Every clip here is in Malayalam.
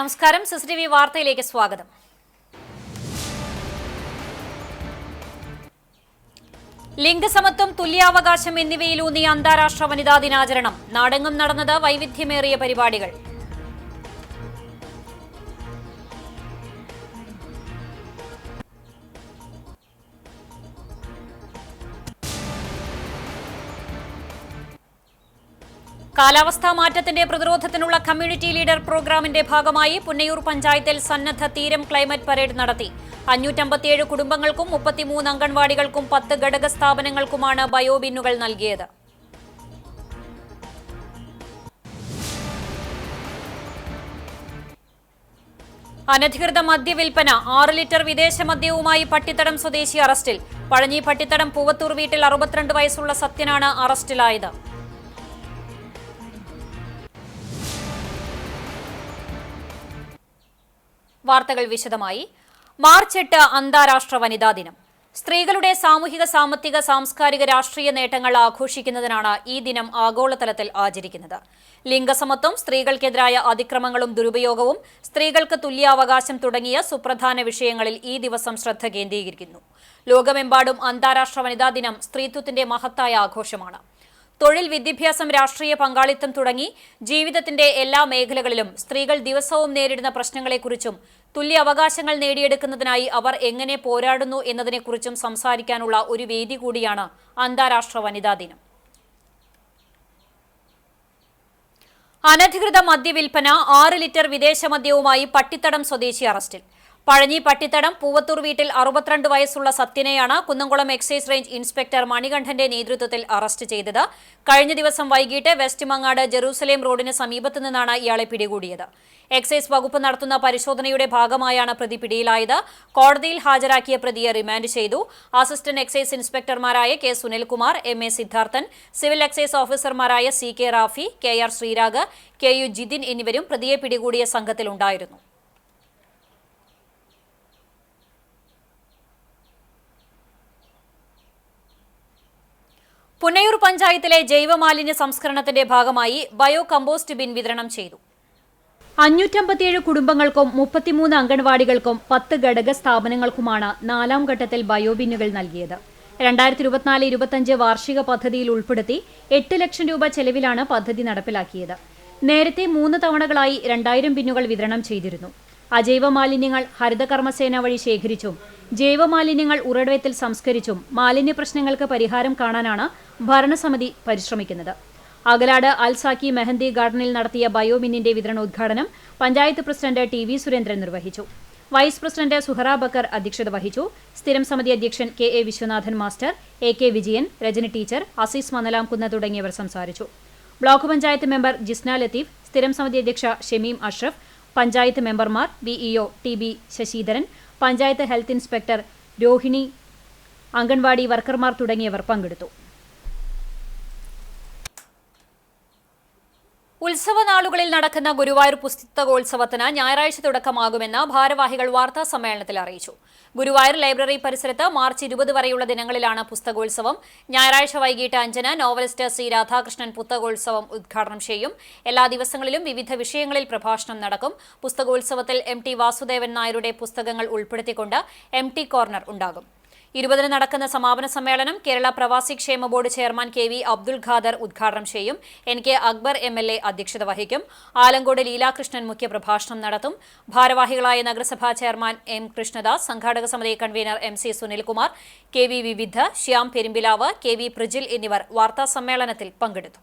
നമസ്കാരം. സിസിടിവി വാർത്തയിലേക്ക് സ്വാഗതം. ലിംഗസമത്വം, തുല്യാവകാശം എന്നിവയിലൂന്നിയ അന്താരാഷ്ട്ര വനിതാ ദിനാചരണം. നാടെങ്ങും നടന്നത് വൈവിധ്യമേറിയ പരിപാടികൾ. കാലാവസ്ഥാ മാറ്റത്തിന്റെ പ്രതിരോധത്തിനുള്ള കമ്മ്യൂണിറ്റി ലീഡർ പ്രോഗ്രാമിന്റെ ഭാഗമായി പുന്നയൂർ പഞ്ചായത്തിൽ സന്നദ്ധ തീരം ക്ലൈമറ്റ് പരേഡ് നടത്തി. 557 കുടുംബങ്ങൾക്കും 33 അംഗൻവാടികൾക്കും 10 ഘടക സ്ഥാപനങ്ങൾക്കുമാണ് ബയോബിന്നുകൾ നൽകിയത്. അനധികൃത മദ്യവിൽപ്പന. 6 ലിറ്റർ വിദേശ മദ്യവുമായി പട്ടിത്തടം സ്വദേശി അറസ്റ്റിൽ. പഴഞ്ഞി പട്ടിത്തടം പൂവത്തൂർ വീട്ടിൽ 62 വയസ്സുള്ള സത്യനാണ് അറസ്റ്റിലായത്. വാർത്തകൾ വിശദമായി. മാർച്ച് 8 അന്താരാഷ്ട്ര വനിതാ ദിനം. സ്ത്രീകളുടെ സാമൂഹിക, സാമ്പത്തിക, സാംസ്കാരിക, രാഷ്ട്രീയ നേട്ടങ്ങൾ ആഘോഷിക്കുന്നതിനാണ് ഈ ദിനം ആഗോളതലത്തിൽ ആചരിക്കുന്നത്. ലിംഗസമത്വം, സ്ത്രീകൾക്കെതിരായ അതിക്രമങ്ങളും ദുരുപയോഗവും, സ്ത്രീകൾക്ക് തുല്യാവകാശം തുടങ്ങിയ സുപ്രധാന വിഷയങ്ങളിൽ ഈ ദിവസം ശ്രദ്ധ കേന്ദ്രീകരിക്കുന്നു. ലോകമെമ്പാടും അന്താരാഷ്ട്ര വനിതാ ദിനം സ്ത്രീത്വത്തിന്റെ മഹത്തായ ആഘോഷമാണ്. തൊഴിൽ, വിദ്യാഭ്യാസം, രാഷ്ട്രീയ പങ്കാളിത്തം തുടങ്ങി ജീവിതത്തിന്റെ എല്ലാ മേഖലകളിലും സ്ത്രീകൾ ദിവസവും നേരിടുന്ന പ്രശ്നങ്ങളെക്കുറിച്ചും തുല്യ അവകാശങ്ങൾ നേടിയെടുക്കുന്നതിനായി അവർ എങ്ങനെ പോരാടുന്നു എന്നതിനെക്കുറിച്ചും സംസാരിക്കാനുള്ള ഒരു വേദി കൂടിയാണ് അന്താരാഷ്ട്ര വനിതാ ദിനം. അനധികൃത മദ്യവിൽപ്പന. 6 ലിറ്റർ വിദേശ മദ്യവുമായി പട്ടിത്തടം സ്വദേശി അറസ്റ്റിൽ. പഴഞ്ഞി പട്ടിത്തടം പൂവത്തൂർ വീട്ടിൽ 62 വയസ്സുള്ള സത്യനെയാണ് കുന്നംകുളം എക്സൈസ് റേഞ്ച് ഇൻസ്പെക്ടർ മണികണ്ഠന്റെ നേതൃത്വത്തിൽ അറസ്റ്റ് ചെയ്തത്. കഴിഞ്ഞ ദിവസം വൈകിട്ട് വെസ്റ്റ് മങ്ങാട് ജെറൂസലേം റോഡിന് സമീപത്തു നിന്നാണ് ഇയാളെ പിടികൂടിയത്. എക്സൈസ് വകുപ്പ് നടത്തുന്ന പരിശോധനയുടെ ഭാഗമായാണ് പ്രതി പിടിയിലായത്. കോടതിയിൽ ഹാജരാക്കിയ പ്രതിയെ റിമാൻഡ് ചെയ്തു. അസിസ്റ്റന്റ് എക്സൈസ് ഇൻസ്പെക്ടർമാരായ K Sunilkumar, M A. Siddharthan, civil excise ഓഫീസർമാരായ C K. Rafi, K R. Sreerag, K U. Jithin എന്നിവരും പ്രതിയെ പിടികൂടിയ സംഘത്തിലുണ്ടായിരുന്നു. പുന്നയൂർ പഞ്ചായത്തിലെ ജൈവമാലിന്യ സംസ്കരണത്തിന്റെ ഭാഗമായി ബയോ കമ്പോസ്റ്റ് ബിൻ വിതരണം ചെയ്തു. 557 കുടുംബങ്ങൾക്കും 33 അംഗൻവാടികൾക്കും 10 ഘടക സ്ഥാപനങ്ങൾക്കുമാണ് 4ാം ഘട്ടത്തിൽ ബയോബിന്നുകൾ നൽകിയത്. 2024-25 വാർഷിക പദ്ധതിയിൽ ഉൾപ്പെടുത്തി 8 ലക്ഷം രൂപ ചെലവിലാണ് പദ്ധതി നടപ്പിലാക്കിയത്. നേരത്തെ 3 തവണകളായി 2000 ബിന്നുകൾ വിതരണം ചെയ്തിരുന്നു. അജൈവ മാലിന്യങ്ങൾ ഹരിതകർമ്മസേന വഴി ശേഖരിച്ചും ജൈവമാലിന്യങ്ങൾ ഉറവിടത്തിൽ സംസ്കരിച്ചും മാലിന്യ പ്രശ്നങ്ങൾക്ക് പരിഹാരം കാണാനാണ് ഭരണസമിതി പരിശ്രമിക്കുന്നത്. അകലാട് അൽസാക്കി മെഹന്തി ഗാർഡനിൽ നടത്തിയ ബയോബിന്നിന്റെ വിതരണോദ്ഘാടനം പഞ്ചായത്ത് പ്രസിഡന്റ് ടി.വി. സുരേന്ദ്രൻ നിർവഹിച്ചു. വൈസ് പ്രസിഡന്റ് സുഹറ ബക്കർ അധ്യക്ഷത വഹിച്ചു. സ്ഥിരം സമിതി അധ്യക്ഷൻ K A. Viswanathan master, A K. Vijayan, Rajani teacher, Azeez Mannalamkunnu തുടങ്ങിയവർ സംസാരിച്ചു. ബ്ലോക്ക് പഞ്ചായത്ത് മെമ്പർ ജിസ്ന ലത്തീഫ്, സ്ഥിരം സമിതി അധ്യക്ഷ ഷമീം അഷ്റഫ്, പഞ്ചായത്ത് മെമ്പർമാർ VEO T B. Sasidharan, panchayat health inspector Rohini, anganwadi വർക്കർമാർ തുടങ്ങിയവർ പങ്കെടുത്തു. ഉത്സവനാളുകളിൽ നടക്കുന്ന ഗുരുവായൂർ പുസ്തകോത്സവത്തിന് ഞായറാഴ്ച തുടക്കമാകുമെന്ന് ഭാരവാഹികൾ വാർത്താ സമ്മേളനത്തിൽ അറിയിച്ചു. ഗുരുവായൂർ ലൈബ്രറി പരിസരത്ത് മാർച്ച് 20 വരെയുള്ള ദിനങ്ങളിലാണ് പുസ്തകോത്സവം. ഞായറാഴ്ച വൈകിട്ട് 5-ന് നോവലിസ്റ്റ് സി. രാധാകൃഷ്ണൻ പുസ്തകോത്സവം ഉദ്ഘാടനം ചെയ്യും. എല്ലാ ദിവസങ്ങളിലും വിവിധ വിഷയങ്ങളിൽ പ്രഭാഷണം നടക്കും. പുസ്തകോത്സവത്തിൽ എം.ടി. വാസുദേവൻ നായരുടെ പുസ്തകങ്ങൾ ഉൾപ്പെടുത്തിക്കൊണ്ട് എം.ടി. കോർണർ ഉണ്ടാകും. 20-ന് നടക്കുന്ന സമാപന സമ്മേളനം കേരള പ്രവാസി ക്ഷേമ ബോർഡ് ചെയർമാൻ കെ.വി. അബ്ദുൽ ഖാദർ ഉദ്ഘാടനം ചെയ്യും. എൻ.കെ. അക്ബർ എം.എൽ.എ. അധ്യക്ഷത വഹിക്കും. ആലങ്കോട് ലീലാകൃഷ്ണൻ മുഖ്യപ്രഭാഷണം നടത്തും. ഭാരവാഹികളായ നഗരസഭാ ചെയർമാൻ എം. കൃഷ്ണദാസ്, സംഘാടക സമിതി കൺവീനർ എം.സി. സുനിൽകുമാർ, കെ.വി. വിവിധ, ശ്യാം പെരുമ്പിലാവ്, കെ.വി. പ്രജിൽ എന്നിവർ വാർത്താസമ്മേളനത്തിൽ പങ്കെടുത്തു.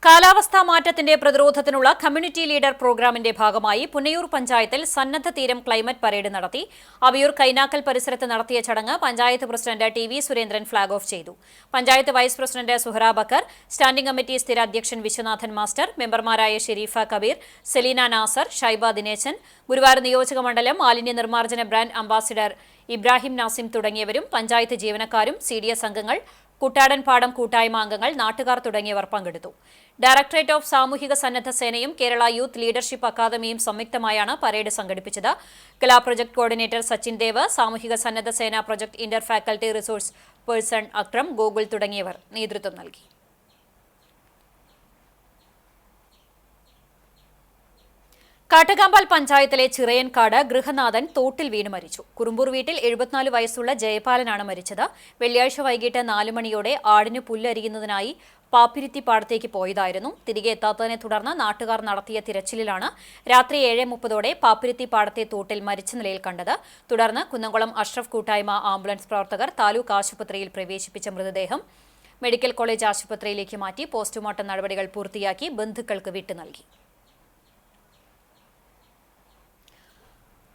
കാലാവസ്ഥാ മാറ്റത്തിന്റെ പ്രതിരോധത്തിനുള്ള കമ്മ്യൂണിറ്റി ലീഡർ പ്രോഗ്രാമിന്റെ ഭാഗമായി പുന്നയൂർ പഞ്ചായത്തിൽ സന്നദ്ധ തീരം ക്ലൈമറ്റ് പരേഡ് നടത്തി. അവിയൂർ കൈനാക്കൽ പരിസരത്ത് നടത്തിയ ചടങ്ങ് panchayat president T V. Surendran flag off ചെയ്തു. Panchayat vice president Suhara Bakkar, standing committee സ്ഥിര അധ്യക്ഷൻ വിശ്വനാഥൻ മാസ്റ്റർ, മെമ്പർമാരായ ഷെരീഫ കബീർ, സെലീന നാസർ, ഷൈബ ദിനേശൻ, ഗുരുവായൂർ നിയോജക മണ്ഡലം മാലിന്യ നിർമ്മാർജ്ജന ബ്രാൻഡ് അംബാസിഡർ ഇബ്രാഹിം നാസിം തുടങ്ങിയവരും പഞ്ചായത്ത് ജീവനക്കാരും സിഡിഎസ് അംഗങ്ങൾ, കുട്ടാടൻ പാടം കൂട്ടായ്മ അംഗങ്ങൾ, നാട്ടുകാർ തുടങ്ങിയവർ പങ്കെടുത്തു. ഡയറക്ടറേറ്റ് ഓഫ് സാമൂഹിക സന്നദ്ധ സേനയും കേരള യൂത്ത് ലീഡർഷിപ്പ് അക്കാദമിയും സംയുക്തമായാണ് പരേഡ് സംഘടിപ്പിച്ചത്. കലാ പ്രൊജക്ട് കോർഡിനേറ്റർ സച്ചിൻ ദേവ്, സാമൂഹിക സന്നദ്ധ സേന project Inter faculty resource person Akram, Gokul തുടങ്ങിയവർ നേതൃത്വം നൽകി. കാട്ടകാമ്പാൽ പഞ്ചായത്തിലെ ചിറയൻകാട് ഗൃഹനാഥൻ തോട്ടിൽ വീണ് മരിച്ചു. കുറുമ്പൂർ വീട്ടിൽ 74 വയസ്സുള്ള ജയപാലനാണ് മരിച്ചത്. വെള്ളിയാഴ്ച വൈകിട്ട് 4 മണിയോടെ ആടിന് പുല്ലരിയുന്നതിനായി പാപ്പിരുത്തി പാടത്തേക്ക് പോയതായിരുന്നു. തിരികെ എത്താത്തതിനെ തുടർന്ന് നാട്ടുകാർ നടത്തിയ തിരച്ചിലിലാണ് രാത്രി 7:30ഓടെ പാപ്പിരുത്തി പാടത്തെ തോട്ടിൽ മരിച്ച നിലയിൽ കണ്ടത്. തുടർന്ന് കുന്നംകുളം അഷ്റഫ് കൂട്ടായ്മ ആംബുലൻസ് പ്രവർത്തകർ താലൂക്ക് ആശുപത്രിയിൽ പ്രവേശിപ്പിച്ച മൃതദേഹം മെഡിക്കൽ കോളേജ് ആശുപത്രിയിലേക്ക് മാറ്റി പോസ്റ്റ്മോർട്ടം നടപടികൾ പൂർത്തിയാക്കി ബന്ധുക്കൾക്ക് വിട്ടു നൽകി.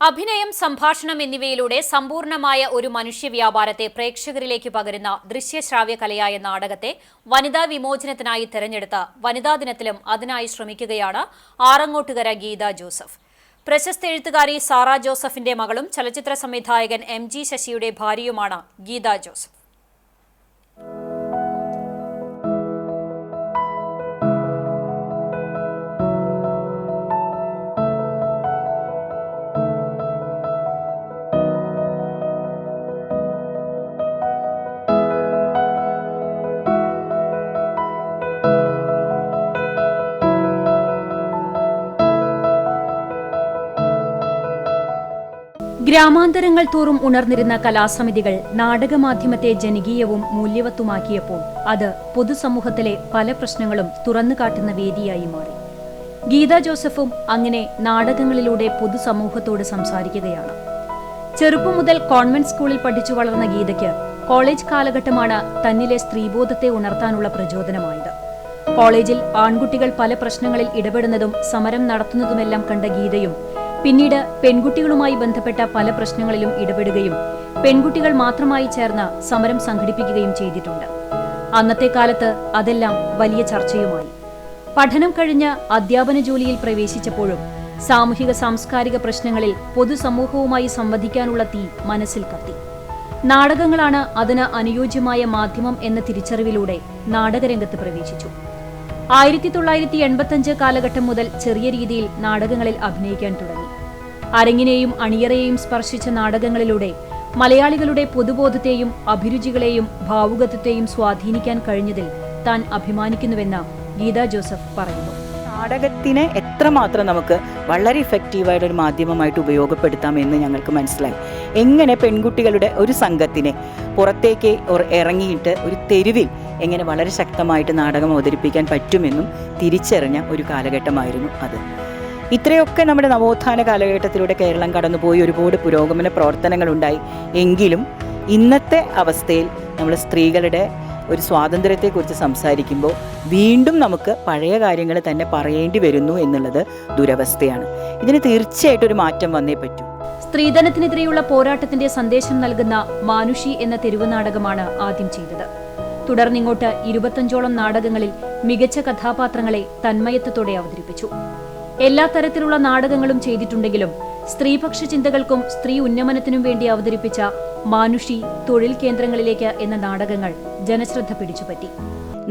അഭിനയം, സംഭാഷണം എന്നിവയിലൂടെ സമ്പൂർണമായ ഒരു മനുഷ്യവ്യാപാരത്തെ പ്രേക്ഷകരിലേക്ക് പകരുന്ന ദൃശ്യശ്രാവ്യ കലയായ നാടകത്തെ വനിതാ വിമോചനത്തിനായി തെരഞ്ഞെടുത്ത വനിതാ ദിനത്തിലും അതിനായി ശ്രമിക്കുകയാണ് ആറങ്ങോട്ടുകര ഗീത ജോസഫ്. പ്രശസ്ത എഴുത്തുകാരി സാറ ജോസഫിന്റെ മകളും ചലച്ചിത്ര സംവിധായകൻ MG ശശിയുടെ ഭാര്യയുമാണ് ഗീത ജോസഫ്. ഗ്രാമാന്തരങ്ങൾ തോറും ഉണർന്നിരുന്ന കലാസമിതികൾ നാടകമാധ്യമത്തെ ജനകീയവും മൂല്യവത്തുമാക്കിയപ്പോൾ അത് പൊതുസമൂഹത്തിലെ പല പ്രശ്നങ്ങളും തുറന്നുകാട്ടുന്ന വേദിയായി മാറി. ഗീത ജോസഫും അങ്ങനെ നാടകങ്ങളിലൂടെ പൊതുസമൂഹത്തോട് സംസാരിക്കുകയാണ്. ചെറുപ്പം മുതൽ കോൺവെന്റ് സ്കൂളിൽ പഠിച്ചു വളർന്ന ഗീതയ്ക്ക് കോളേജ് കാലഘട്ടമാണ് തന്നിലെ സ്ത്രീബോധത്തെ ഉണർത്താനുള്ള പ്രചോദനമായത്. കോളേജിൽ ആൺകുട്ടികൾ പല പ്രശ്നങ്ങളിൽ ഇടപെടുന്നതും സമരം നടത്തുന്നതുമെല്ലാം കണ്ട ഗീതയും പിന്നീട് പെൺകുട്ടികളുമായി ബന്ധപ്പെട്ട പല പ്രശ്നങ്ങളിലും ഇടപെടുകയും പെൺകുട്ടികൾ മാത്രമായി ചേർന്ന് സമരം സംഘടിപ്പിക്കുകയും ചെയ്തിട്ടുണ്ട്. അന്നത്തെ കാലത്ത് അതെല്ലാം വലിയ ചർച്ചയുമായി. പഠനം കഴിഞ്ഞ് അധ്യാപന ജോലിയിൽ പ്രവേശിച്ചപ്പോഴും സാമൂഹിക സാംസ്കാരിക പ്രശ്നങ്ങളിൽ പൊതുസമൂഹവുമായി സംവദിക്കാനുള്ള തീ മനസ്സിൽ കത്തി. നാടകങ്ങളാണ് അതിന് അനുയോജ്യമായ മാധ്യമം എന്ന തിരിച്ചറിവിലൂടെ നാടകരംഗത്ത് പ്രവേശിച്ചു. 1985 കാലഘട്ടം മുതൽ ചെറിയ രീതിയിൽ നാടകങ്ങളിൽ അഭിനയിക്കാൻ തുടങ്ങി. അരങ്ങിനെയും അണിയറയെയും സ്പർശിച്ച നാടകങ്ങളിലൂടെ മലയാളികളുടെ പൊതുബോധത്തെയും അഭിരുചികളെയും ഭാവുകത്വത്തെയും സ്വാധീനിക്കാൻ കഴിഞ്ഞതിൽ താൻ അഭിമാനിക്കുന്നുവെന്ന് ഗീത ജോസഫ് പറയുന്നു. നാടകത്തിനെ എത്രമാത്രം നമുക്ക് വളരെ ഇഫക്റ്റീവായിട്ട് ഒരു മാധ്യമമായിട്ട് ഉപയോഗപ്പെടുത്താമെന്ന് ഞങ്ങൾക്ക് മനസ്സിലായി. എങ്ങനെ പെൺകുട്ടികളുടെ ഒരു സംഘത്തിനെ പുറത്തേക്ക് ഇറങ്ങിയിട്ട് ഒരു തെരുവിൽ എങ്ങനെ വളരെ ശക്തമായിട്ട് നാടകം അവതരിപ്പിക്കാൻ പറ്റുമെന്നും തിരിച്ചറിഞ്ഞ ഒരു കാലഘട്ടമായിരുന്നു അത്. ഇത്രയൊക്കെ നമ്മുടെ നവോത്ഥാന കാലഘട്ടത്തിലൂടെ കേരളം കടന്നുപോയി ഒരുപാട് പുരോഗമന പ്രവർത്തനങ്ങളുണ്ടായി. എങ്കിലും ഇന്നത്തെ അവസ്ഥയിൽ നമ്മൾ സ്ത്രീകളുടെ ഒരു സ്വാതന്ത്ര്യത്തെക്കുറിച്ച് സംസാരിക്കുമ്പോൾ വീണ്ടും നമുക്ക് പഴയ കാര്യങ്ങൾ തന്നെ പറയേണ്ടി വരുന്നു എന്നുള്ളത് ദുരവസ്ഥയാണ്. ഇതിന് തീർച്ചയായിട്ടും ഒരു മാറ്റം വന്നേ പറ്റൂ. സ്ത്രീധനത്തിനെതിരെയുള്ള പോരാട്ടത്തിന്റെ സന്ദേശം നൽകുന്ന മാനുഷി എന്ന തെരുവ് നാടകമാണ് ആദ്യം ചെയ്തത്. തുടർന്നിങ്ങോട്ട് 25ഓളം നാടകങ്ങളിൽ മികച്ച കഥാപാത്രങ്ങളെ തന്മയത്വത്തോടെ അവതരിപ്പിച്ചു. എല്ലാ തരത്തിലുള്ള നാടകങ്ങളും ചെയ്തിട്ടുണ്ടെങ്കിലും സ്ത്രീപക്ഷ ചിന്തകൾക്കും സ്ത്രീ ഉന്നമനത്തിനും വേണ്ടി അവതരിപ്പിച്ച മാനുഷി, തൊഴിൽ കേന്ദ്രങ്ങളിലേക്ക് എന്ന നാടകങ്ങൾ ജനശ്രദ്ധ പിടിച്ചുപറ്റി.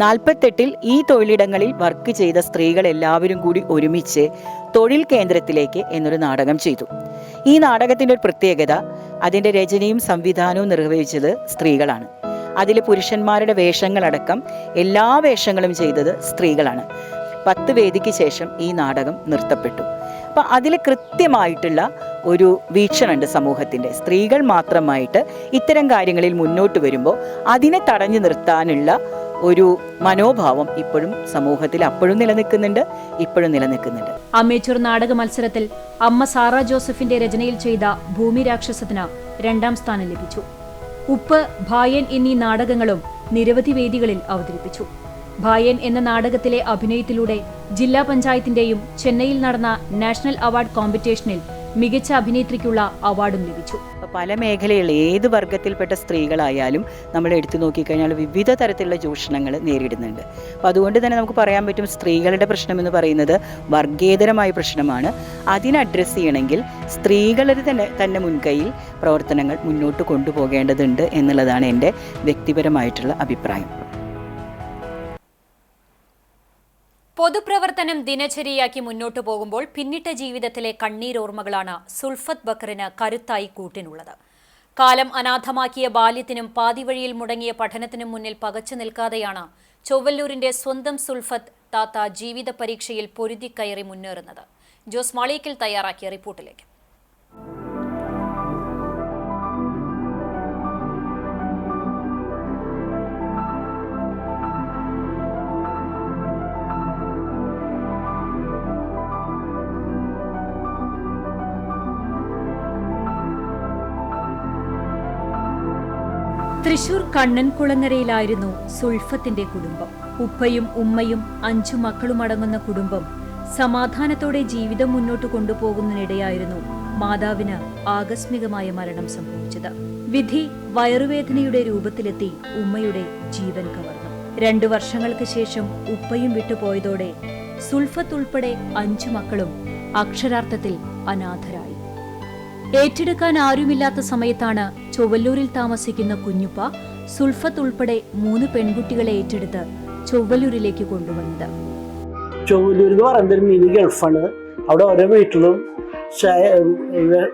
48-ൽ ഈ തൊഴിലിടങ്ങളിൽ വർക്ക് ചെയ്ത സ്ത്രീകൾ എല്ലാവരും കൂടി ഒരുമിച്ച് തൊഴിൽ കേന്ദ്രത്തിലേക്ക് എന്നൊരു നാടകം ചെയ്തു. ഈ നാടകത്തിൻ്റെ ഒരു പ്രത്യേകത, അതിൻ്റെ രചനയും സംവിധാനവും നിർവഹിച്ചത് സ്ത്രീകളാണ്. അതിൽ പുരുഷന്മാരുടെ വേഷങ്ങളടക്കം എല്ലാ വേഷങ്ങളും ചെയ്തത് സ്ത്രീകളാണ്. 10 വേദിക്ക് ശേഷം ഈ നാടകം നിർത്തപ്പെട്ടു. അപ്പം അതിൽ കൃത്യമായിട്ടുള്ള ഒരു വീക്ഷണമുണ്ട് സമൂഹത്തിൻ്റെ. സ്ത്രീകൾ മാത്രമായിട്ട് ഇത്തരം കാര്യങ്ങളിൽ മുന്നോട്ട് വരുമ്പോൾ അതിനെ തടഞ്ഞു നിർത്താനുള്ള ഒരു മനോഭാവം ഇപ്പോഴും സമൂഹത്തിൽ അപ്പോഴും നിലനിൽക്കുന്നുണ്ട്. അമേച്ചൂർ നാടക മത്സരത്തിൽ അമ്മ സാറ ജോസഫിന്റെ രചനയിൽ ചെയ്ത ഭൂമി രാക്ഷസത്തിന് 2ാം സ്ഥാനം ലഭിച്ചു. ഉപ്പ്, ഭായൻ എന്നീ നാടകങ്ങളും നിരവധി വേദികളിൽ അവതരിപ്പിച്ചു. ഭായൻ എന്ന നാടകത്തിലെ അഭിനയത്തിലൂടെ ജില്ലാ പഞ്ചായത്തിന്റെയും ചെന്നൈയിൽ നടന്ന നാഷണൽ അവാർഡ് കോമ്പറ്റീഷനിൽ മികച്ച അഭിനേത്രിക്കുള്ള അവാർഡും ലഭിച്ചു. പല മേഖലകളിൽ ഏത് വർഗത്തിൽപ്പെട്ട സ്ത്രീകളായാലും നമ്മൾ എടുത്തു നോക്കിക്കഴിഞ്ഞാൽ വിവിധ തരത്തിലുള്ള ചൂഷണങ്ങൾ നേരിടുന്നുണ്ട്. അപ്പോൾ അതുകൊണ്ട് തന്നെ നമുക്ക് പറയാൻ പറ്റും, സ്ത്രീകളുടെ പ്രശ്നം എന്ന് പറയുന്നത് വർഗേതരമായ പ്രശ്നമാണ്. അതിനെ അഡ്രസ്സ് ചെയ്യണമെങ്കിൽ സ്ത്രീകളുടെ തന്നെ മുൻകൈയിൽ പ്രവർത്തനങ്ങൾ മുന്നോട്ട് കൊണ്ടുപോകേണ്ടതുണ്ട് എന്നുള്ളതാണ് എൻ്റെ വ്യക്തിപരമായിട്ടുള്ള അഭിപ്രായം. പൊതുപ്രവർത്തനം ദിനചര്യയാക്കി മുന്നോട്ടു പോകുമ്പോൾ പിന്നിട്ട ജീവിതത്തിലെ കണ്ണീരോർമ്മകളാണ് സുൽഫത്ത് ബക്കറിന് കരുത്തായി കൂട്ടിനുള്ളത്. കാലം അനാഥമാക്കിയ ബാല്യത്തിനും പാതിവഴിയിൽ മുടങ്ങിയ പഠനത്തിനും മുന്നിൽ പകച്ചു നിൽക്കാതെയാണ് ചൊവ്വല്ലൂരിന്റെ സ്വന്തം സുൽഫത്ത് താത്ത ജീവിത പരീക്ഷയിൽ പൊരുതിക്കയറി മുന്നേറുന്നത്. ജോസ് മാളിയേക്കൽ തയ്യാറാക്കിയ റിപ്പോർട്ടിലേക്ക്. തൃശൂർ കണ്ണൻകുളങ്ങരയിലായിരുന്നു സുൽഫത്തിന്റെ കുടുംബം. ഉപ്പയും ഉമ്മയും 5 മക്കളുമടങ്ങുന്ന കുടുംബം സമാധാനത്തോടെ ജീവിതം മുന്നോട്ട് കൊണ്ടുപോകുന്നതിനിടെയായിരുന്നു മാതാവിന് ആകസ്മികമായ മരണം സംഭവിച്ചത്. വിധി വയറുവേദനയുടെ രൂപത്തിലെത്തി ഉമ്മയുടെ ജീവൻ കവർന്നു. 2 വർഷങ്ങൾക്ക് ശേഷം ഉപ്പയും വിട്ടുപോയതോടെ സുൽഫത്ത് ഉൾപ്പെടെ 5 മക്കളും അക്ഷരാർത്ഥത്തിൽ അനാഥരായി. ഏറ്റെടുക്കാൻ ആരുമില്ലാത്ത സമയത്താണ് ചൊവ്വല്ലൂരിൽ താമസിക്കുന്ന കുഞ്ഞുപ്പ സുൽഫത്ത് ഉൾപ്പെടെ 3 പെൺകുട്ടികളെ ഏറ്റെടുത്ത് ചൊവ്വല്ലൂരിലേക്ക് കൊണ്ടുവന്നത്. ചൊവ്വല്ലൂർ എന്ന് പറയുമ്പോൾ മിനി ഗൾഫാണ്. അവിടെ ഓരോ വീട്ടിലും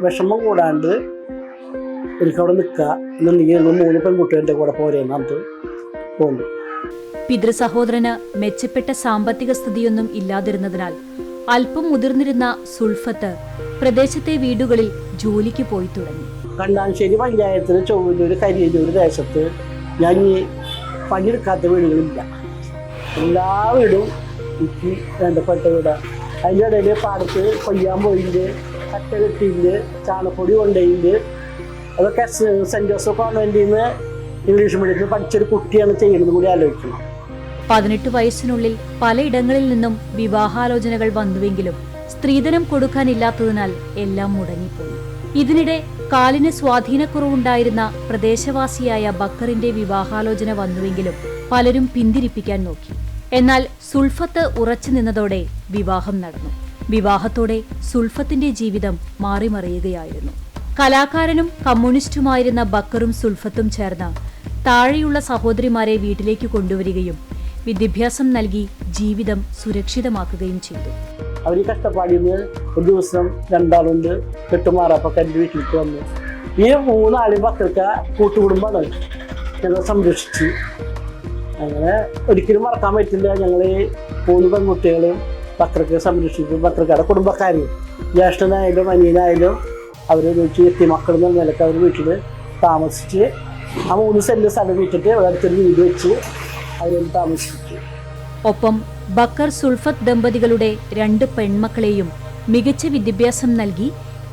വിഷമം കൂടാണ്ട് എനിക്കവിടെ നിൽക്കുക എന്നുണ്ടെങ്കിൽ 3 പെൺകുട്ടികളുടെ കൂടെ പോരെന്ന് പോകുന്നു. പിതൃസഹോദരന് മെച്ചപ്പെട്ട സാമ്പത്തിക സ്ഥിതിയൊന്നും ഇല്ലാതിരുന്നതിനാൽ അല്പം മുതിർന്നിരുന്ന സുൽഫത്ത് പ്രദേശത്തെ വീടുകളിൽ ജോലിക്ക് പോയി തുടങ്ങി. കണ്ടാശ്ശേരി പഞ്ചായത്തിൽ ചൊവ്വല്ലൂർ കരിയല്ലൂർ ദേശത്ത് ഞാൻ ഈ പണിയെടുക്കാത്ത വീടുകളില്ല. എല്ലാ വീടും എനിക്ക് വേണ്ടപ്പെട്ട വീടാണ്. അതിൻ്റെ ഇടയിൽ പാടത്ത് കൊയ്യാൻ പോയിട്ടുണ്ട്, കട്ട കെട്ടിയിട്ടുണ്ട്, ചാണപ്പൊടി കൊണ്ടുപോയിട്ടുണ്ട്. അതൊക്കെ സെൻറ് ജോസഫ് കോൺവെന്റിൽ നിന്ന് ഇംഗ്ലീഷ് മീഡിയത്തിൽ പഠിച്ചൊരു കുട്ടിയാണ് ചെയ്യുന്നത് കൂടി ആലോചിക്കണം. 18 വയസ്സിനുള്ളിൽ പലയിടങ്ങളിൽ നിന്നും വിവാഹാലോചനകൾ വന്നുവെങ്കിലും സ്ത്രീധനം കൊടുക്കാനില്ലാത്തതിനാൽ എല്ലാം മുടങ്ങിപ്പോയി. ഇതിനിടെ കാലിന് സ്വാധീനക്കുറവുണ്ടായിരുന്ന പ്രദേശവാസിയായ ബക്കറിന്റെ വിവാഹാലോചന വന്നുവെങ്കിലും പലരും പിന്തിരിപ്പിക്കാൻ നോക്കി. എന്നാൽ സുൽഫത്ത് ഉറച്ചു നിന്നതോടെ വിവാഹം നടന്നു. വിവാഹത്തോടെ സുൽഫത്തിന്റെ ജീവിതം മാറിമറിയുകയായിരുന്നു. കലാകാരനും കമ്മ്യൂണിസ്റ്റുമായിരുന്ന ബക്കറും സുൽഫത്തും ചേർന്ന് താഴെയുള്ള സഹോദരിമാരെ വീട്ടിലേക്ക് കൊണ്ടുവരികയും വിദ്യാഭ്യാസം നൽകി ജീവിതം സുരക്ഷിതമാക്കുകയും ചെയ്തു. അവർ കഷ്ടപ്പാടിൽ നിന്ന് ഒരു ദിവസം 2 ആളുണ്ട് കെട്ടുമാറാപ്പൊക്കെ എൻ്റെ വീട്ടിലേക്ക് വന്നു. ഈ 3 ആളും ബക്കർക്ക കൂട്ടുകുടുംബമാണ്. ഞങ്ങൾ സംരക്ഷിച്ചു. അങ്ങനെ ഒരിക്കലും മറക്കാൻ പറ്റില്ല. ഞങ്ങൾ 3 പെൺകുട്ടികളും ബക്കർക്ക് സംരക്ഷിച്ചു. ബക്കർക്കാരുടെ കുടുംബക്കാരെയും ജ്യേഷ്ഠനായാലും അനിയനായാലും അവർ എത്തി മക്കൾ എന്ന നിലക്ക് അവർ വീട്ടിൽ താമസിച്ച് ആ 3 സെൻറ്റ് സ്ഥലം വിറ്റിട്ട് അടുത്തൊരു വീട് വെച്ച് അവരൊന്ന് താമസിച്ചു. ഒപ്പം ബക്കർ സുൽഫത്ത് ദമ്പതികളുടെ 2 പെൺമക്കളെയും മികച്ച വിദ്യാഭ്യാസം നൽകി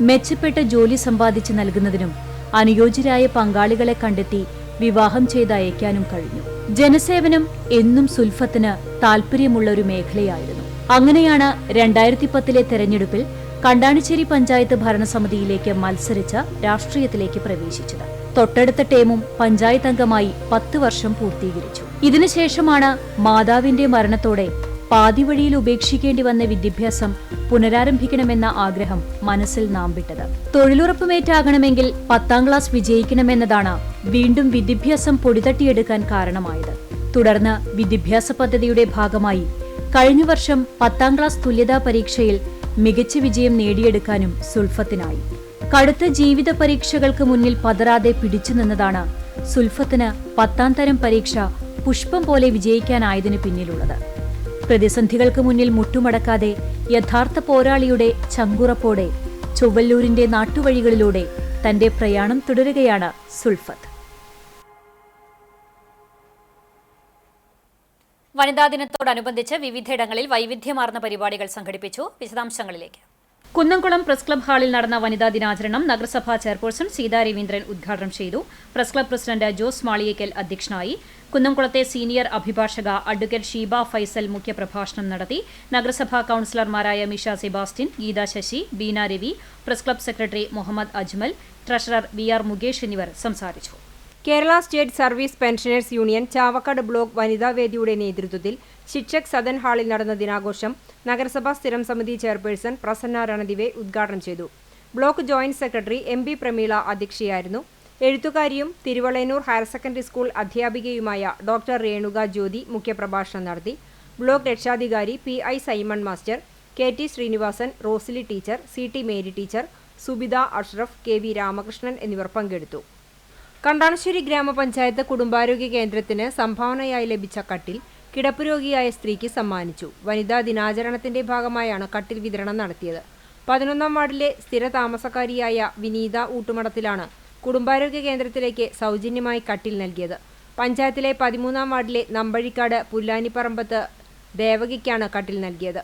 മെച്ചപ്പെട്ട ജോലി സമ്പാദിച്ച് നൽകുന്നതിനും അനുയോജ്യരായ പങ്കാളികളെ കണ്ടെത്തി വിവാഹം ചെയ്തയക്കാനും കഴിഞ്ഞു. ജനസേവനം എന്നും സുൽഫത്തിന് താൽപര്യമുള്ള ഒരു മേഖലയായിരുന്നു. അങ്ങനെയാണ് 2010 തെരഞ്ഞെടുപ്പിൽ കണ്ടാണിശ്ശേരി പഞ്ചായത്ത് ഭരണസമിതിയിലേക്ക് മത്സരിച്ച് രാഷ്ട്രീയത്തിലേക്ക് പ്രവേശിച്ചത്. തൊട്ടടുത്ത ടേമും പഞ്ചായത്ത് അംഗമായി 10 വർഷം പൂർത്തീകരിച്ചു. ഇതിനുശേഷമാണ് മാതാവിന്റെ മരണത്തോടെ പാതിവഴിയിൽ ഉപേക്ഷിക്കേണ്ടി വന്ന വിദ്യാഭ്യാസം പുനരാരംഭിക്കണമെന്ന ആഗ്രഹം മനസ്സിൽ നാമ്പിട്ടത്. തൊഴിലുറപ്പുമേറ്റാകണമെങ്കിൽ 10ാം ക്ലാസ് വിജയിക്കണമെന്നതാണ് വീണ്ടും വിദ്യാഭ്യാസം പൊടിതട്ടിയെടുക്കാൻ കാരണമായത്. തുടർന്ന് വിദ്യാഭ്യാസ പദ്ധതിയുടെ ഭാഗമായി കഴിഞ്ഞ വർഷം 10ാം ക്ലാസ് തുല്യതാ പരീക്ഷയിൽ മികച്ച വിജയം നേടിയെടുക്കാനും സുൽഫത്തിനായി. കടുത്ത ജീവിത പരീക്ഷകൾക്ക് മുന്നിൽ പതറാതെ പിടിച്ചു നിന്നതാണ് സുൽഫത്തിന് 10ാം തരം പരീക്ഷ പുഷ്പം പോലെ വിജയിക്കാനായതിനു പിന്നിലുള്ളത്. പ്രതിസന്ധികൾക്ക് മുന്നിൽ മുട്ടുമടക്കാതെ യഥാർത്ഥ പോരാളിയുടെ ചങ്കുറപ്പോടെ ചൊവ്വല്ലൂരിന്റെ നാട്ടുവഴികളിലൂടെ തന്റെ പ്രയാണം തുടരുകയാണ് സുൽഫത്ത്. വനിതാ ദിനത്തോടനുബന്ധിച്ച് വിവിധയിടങ്ങളിൽ വൈവിധ്യമാർന്ന പരിപാടികൾ സംഘടിപ്പിച്ചു. വിശദാംശങ്ങളിലേക്ക്. കുന്നംകുളം പ്രസ് ക്ലബ് ഹാളിൽ നടന്ന വനിതാ ദിനാചരണം നഗരസഭാ ചെയർപേഴ്സൺ സീതാ രവീന്ദ്രൻ ഉദ്ഘാടനം ചെയ്തു. Press club president Jose Maliyekkal അധ്യക്ഷനായി. കുന്നംകുളത്തെ സീനിയർ അഭിഭാഷക അഡ്വക്കേറ്റ് ഷീബ ഫൈസൽ മുഖ്യപ്രഭാഷണം നടത്തി. നഗരസഭാ കൌൺസിലർമാരായ Misha Sebastian, Geetha Sasi, Beena Ravi, press club secretary Muhammed Ajmal, treasurer VR Mukesh എന്നിവർ സംസാരിച്ചു. Kerala state service pensioners union Chavakkad block വനിതാവേദിയുടെ നേതൃത്വത്തിൽ ശിക്ഷക് സദൻ ഹാളിൽ നടന്ന ദിനാഘോഷം നഗരസഭാ സ്ഥിരം സമിതി ചെയർപേഴ്സൺ പ്രസന്ന രണദിവെ ഉദ്ഘാടനം ചെയ്തു. Block joint secretary MB Prameela അധ്യക്ഷയായിരുന്നു. എഴുത്തുകാരിയും തിരുവള്ളേനൂർ ഹയർ സെക്കൻഡറി സ്കൂൾ അധ്യാപികയുമായ ഡോക്ടർ രേണുക ജ്യോതി മുഖ്യപ്രഭാഷണം നടത്തി. ബ്ലോക്ക് രക്ഷാധികാരി PI Simon master, KT Srinivasan, Rosily teacher, CT Mary teacher, Subitha Ashraf, KV Ramakrishnan എന്നിവർ പങ്കെടുത്തു. കണ്ടാണശ്ശേരി ഗ്രാമപഞ്ചായത്ത് കുടുംബാരോഗ്യ കേന്ദ്രത്തിന് സംഭാവനയായി ലഭിച്ച കട്ടിൽ കിടപ്പ് രോഗിയായ സ്ത്രീക്ക് സമ്മാനിച്ചു. വനിതാ ദിനാചരണത്തിന്റെ ഭാഗമായാണ് കട്ടിൽ വിതരണം നടത്തിയത്. 11-ാം വാർഡിലെ സ്ഥിര താമസക്കാരിയായ വിനീത ഊട്ടുമടത്തിലാണ് കുടുംബാരോഗ്യ കേന്ദ്രത്തിലേക്ക് സൗജന്യമായി കട്ടിൽ നൽകിയത്. പഞ്ചായത്തിലെ 13-ാം വാർഡിലെ നമ്പഴിക്കാട് പുല്ലാനിപ്പറമ്പത്ത് ദേവകിക്കാണ് കട്ടിൽ നൽകിയത്.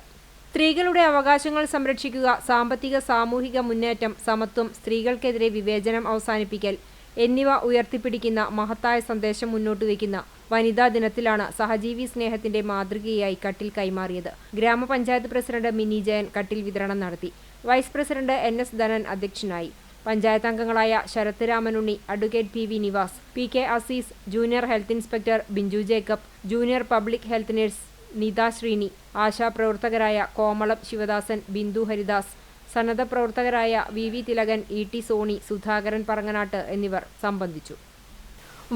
സ്ത്രീകളുടെ അവകാശങ്ങൾ സംരക്ഷിക്കുക, സാമ്പത്തിക സാമൂഹിക മുന്നേറ്റം, സമത്വം, സ്ത്രീകൾക്കെതിരെ വിവേചനം അവസാനിപ്പിക്കൽ എന്നിവ ഉയർത്തിപ്പിടിക്കുന്ന മഹത്തായ സന്ദേശം മുന്നോട്ടുവയ്ക്കുന്ന വനിതാ ദിനത്തിലാണ് സഹജീവി സ്നേഹത്തിന്റെ മാതൃകയായി കട്ടിൽ കൈമാറിയത്. ഗ്രാമപഞ്ചായത്ത് പ്രസിഡന്റ് മിനി ജയൻ കട്ടിൽ വിതരണം നടത്തി. വൈസ് പ്രസിഡന്റ് NS ധനൻ അധ്യക്ഷനായി. പഞ്ചായത്ത് അംഗങ്ങളായ Sarath Ramanunni, advocate PV Nivas, PK Azeez, junior health inspector Binchu Jacob, junior public health nurse Nitha Sreeni, ആശാപ്രവർത്തകരായ കോമളം ശിവദാസൻ, ബിന്ദു ഹരിദാസ്, സന്നദ്ധ പ്രവർത്തകരായ VV തിലകൻ, ET സോണി, സുധാകരൻ പറങ്ങനാട്ട് എന്നിവർ സംബന്ധിച്ചു.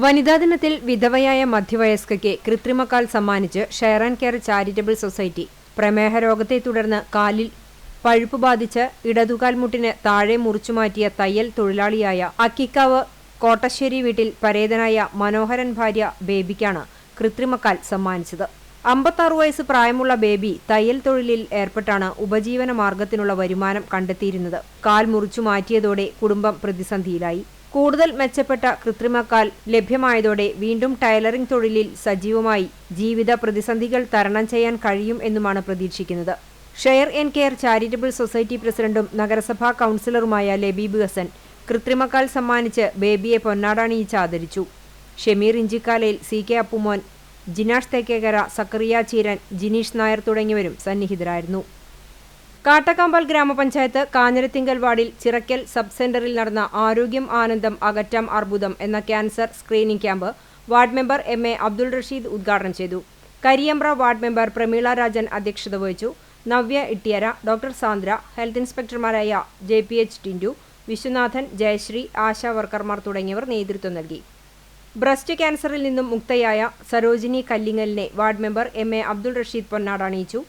വനിതാ ദിനത്തിൽ വിധവയായ മധ്യവയസ്കയ്ക്ക് കൃത്രിമക്കാൽ സമ്മാനിച്ച് share and care charitable society. പ്രമേഹ രോഗത്തെ തുടർന്ന് കാലിൽ പഴുപ്പ് ബാധിച്ച് ഇടതുകാൽമുട്ടിന് താഴെ മുറിച്ചുമാറ്റിയ തയ്യൽ തൊഴിലാളിയായ അക്കിക്കാവ് കോട്ടശ്ശേരി വീട്ടിൽ പരേതനായ മനോഹരൻ ഭാര്യ ബേബിക്കാണ് കൃത്രിമക്കാൽ സമ്മാനിച്ചത്. 56 വയസ്സ് പ്രായമുള്ള ബേബി തയ്യൽ തൊഴിലിൽ ഏർപ്പെട്ടാണ് ഉപജീവന മാർഗത്തിനുള്ള വരുമാനം കണ്ടെത്തിയിരുന്നത്. കാൽ മുറിച്ചു മാറ്റിയതോടെ കുടുംബം പ്രതിസന്ധിയിലായി. കൂടുതൽ മെച്ചപ്പെട്ട കൃത്രിമക്കാൽ ലഭ്യമായതോടെ വീണ്ടും ടൈലറിംഗ് തൊഴിലിൽ സജീവമായി ജീവിത പ്രതിസന്ധികൾ തരണം ചെയ്യാൻ കഴിയും എന്നുമാണ് പ്രതീക്ഷിക്കുന്നത്. Share and care charitable society പ്രസിഡന്റും നഗരസഭാ കൗൺസിലറുമായ ലബീബ് ഹസൻ കൃത്രിമക്കാൽ സമ്മാനിച്ച് ബേബിയെ പൊന്നാടണിയിച്ച് ആദരിച്ചു. ഷമീർ ഇഞ്ചിക്കാലയിൽ, CK അപ്പുമോൻ, ജിനാഷ് തെക്കേക്കര, സക്കറിയ ചീരൻ, ജിനീഷ് നായർ തുടങ്ങിയവരും സന്നിഹിതരായിരുന്നു. കാട്ടക്കാമ്പാൽ ഗ്രാമപഞ്ചായത്ത് കാഞ്ഞിരത്തിങ്കൽ വാർഡിൽ ചിറക്കൽ സബ് സെന്ററിൽ നടന്ന ആരോഗ്യം ആനന്ദം അകറ്റാം അർബുദം എന്ന cancer screening camp ward member MA Abdul Rasheed ഉദ്ഘാടനം ചെയ്തു. കരിയമ്പ്ര വാർഡ് മെമ്പർ പ്രമീള രാജൻ അധ്യക്ഷത വഹിച്ചു. Navya Ittiyara, doctor Sandra, health ഇൻസ്പെക്ടർമാരായ JPH ടിൻഡു, വിശ്വനാഥൻ, ജയശ്രീ, ആശാ വർക്കർമാർ തുടങ്ങിയവർ നേതൃത്വം നൽകി. ബ്രസ്റ്റ് ക്യാൻസറിൽ നിന്നും മുക്തയായ സരോജിനി കല്ലിങ്ങലിനെ ward member MA Abdul Rasheed പൊന്നാടണിയിച്ചു.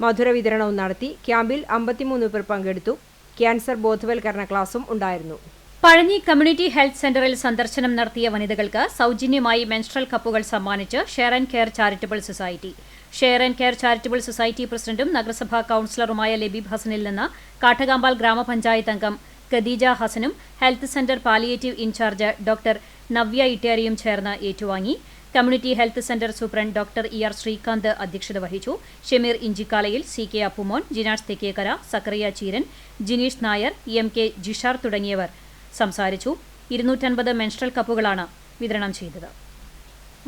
മധുര വിതരണവും നടത്തി. ക്യാമ്പിൽ 53 പേർ പങ്കെടുത്തു. ക്യാൻസർ ബോധവൽക്കരണ ക്ലാസും ഉണ്ടായിരുന്നു. പഴഞ്ഞി കമ്മ്യൂണിറ്റി ഹെൽത്ത് സെന്ററിൽ സന്ദർശനം നടത്തിയ വനിതകൾക്ക് സൗജന്യമായി മെൻസ്ട്രൽ കപ്പുകൾ സമ്മാനിച്ച് share and care charitable society. Share and care charitable society പ്രസിഡന്റും നഗരസഭാ കൌൺസിലറുമായ ലബീബ് ഹസനിൽ നിന്ന് കാട്ടകാമ്പാൽ ഗ്രാമപഞ്ചായത്ത് അംഗം ഖദീജ ഹസനും health centre palliative in-charge doctor Navya ഇട്ടിയരയും ചേർന്ന് ഏറ്റുവാങ്ങി. Community health centre superintendent doctor ER Sreekanth അധ്യക്ഷത വഹിച്ചു. ഷമീർ ഇഞ്ചിക്കാലയിൽ, CK അപ്പുമോൻ, ജിനാഷ് തെക്കേക്കര, സക്കറിയ ചീരൻ, ജിനീഷ് നായർ, MK ജിഷാർ തുടങ്ങിയവർ സംസാരിച്ചു. 250 മെൻസ്ട്രൽ കപ്പുകളാണ് വിതരണം ചെയ്തത്.